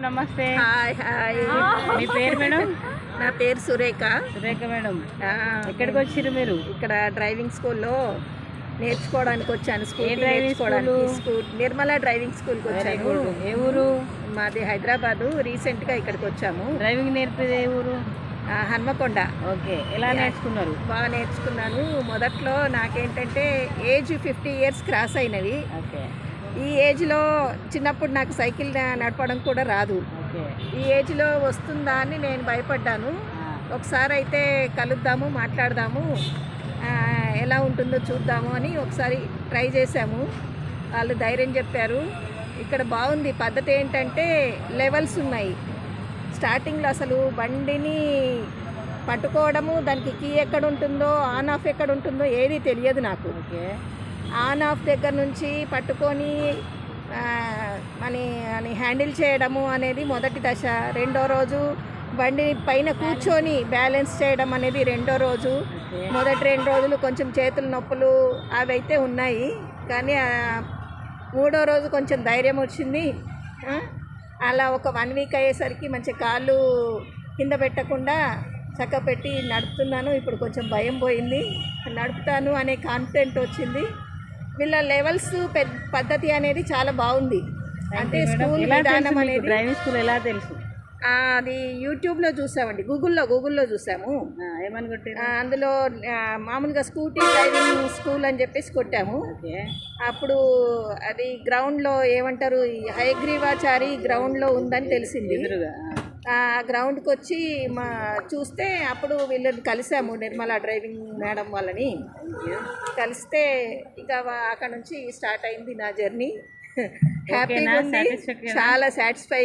నమస్తే. Hi hi. మీ పేరు madam? నా పేరు సురేఖ. సురేఖ మేడం, ఎక్కడికి వచ్చారు మీరు? ఇక్కడ డ్రైవింగ్ స్కూల్లో నేర్చుకోవడానికి వచ్చాను. స్కూటీ డ్రైవింగ్ నేర్చుకోవడానికి నిర్మల డ్రైవింగ్ స్కూల్కి వచ్చాను. ఏ ఊరు? మాది హైదరాబాదు. రీసెంట్గా ఇక్కడికి వచ్చాము. డ్రైవింగ్ నేర్పేది ఏ ఊరు? హన్మకొండ. ఓకే, ఎలా నేర్చుకున్నారు? బాగా నేర్చుకున్నాను. మొదట్లో నాకేంటంటే ఏజ్ 50 years క్రాస్ అయినవి. ఓకే. ఈ ఏజ్లో చిన్నప్పుడు నాకు సైకిల్ నడపడం కూడా రాదు. ఓకే. ఈ ఏజ్లో వస్తుందా అని నేను భయపడ్డాను. ఒకసారి అయితే కలుద్దాము, మాట్లాడదాము, ఎలా ఉంటుందో చూద్దాము అని ఒకసారి ట్రై చేశాము. వాళ్ళు ధైర్యం చెప్పారు. ఇక్కడ బాగుంది. పద్ధతి ఏంటంటే లెవెల్స్ ఉన్నాయి. స్టార్టింగ్లో అసలు బండిని పట్టుకోవడము, దానికి కీ ఎక్కడ ఉంటుందో, ఆన్ ఆఫ్ ఎక్కడ ఉంటుందో ఏది తెలియదు నాకు. ఓకే. ఆన్ ఆఫ్ దగ్గర నుంచి పట్టుకొని అని హ్యాండిల్ చేయడము అనేది మొదటి దశ. రెండో రోజు బండి పైన కూర్చొని బ్యాలెన్స్ చేయడం అనేది రెండో రోజు. మొదటి 2 రోజులు కొంచెం చేతుల నొప్పులు అవి అయితే ఉన్నాయి, కానీ మూడో రోజు కొంచెం ధైర్యం వచ్చింది. అలా ఒక 1 week అయ్యేసరికి మంచి కాళ్ళు కింద పెట్టకుండా చక్కపెట్టి నడుపుతున్నాను. ఇప్పుడు కొంచెం భయం పోయింది, నడుపుతాను అనే కాన్ఫిడెంట్ వచ్చింది. వీళ్ళ లెవెల్స్ పద్ధతి అనేది చాలా బాగుంది. అంటే స్కూల్ విధానం అనేది. డ్రైవింగ్ స్కూల్ ఎలా తెలుసు? అది యూట్యూబ్లో చూసామండి, గూగుల్లో చూసాము. ఏమని కొట్టారు? అందులో మామూలుగా స్కూటీ డ్రైవింగ్ స్కూల్ అని చెప్పేసి కొట్టాము. అప్పుడు అది గ్రౌండ్లో ఏమంటారు, హయగ్రీవాచారి గ్రౌండ్లో ఉందని తెలిసింది. ఆ గ్రౌండ్కి వచ్చి చూస్తే అప్పుడు వీళ్ళని కలిసాము, నిర్మల డ్రైవింగ్ మేడం వాళ్ళని కలిస్తే ఇక అక్కడ నుంచి స్టార్ట్ అయింది నా జర్నీ. హ్యాపీగా ఉంది, చాలా సాటిస్ఫై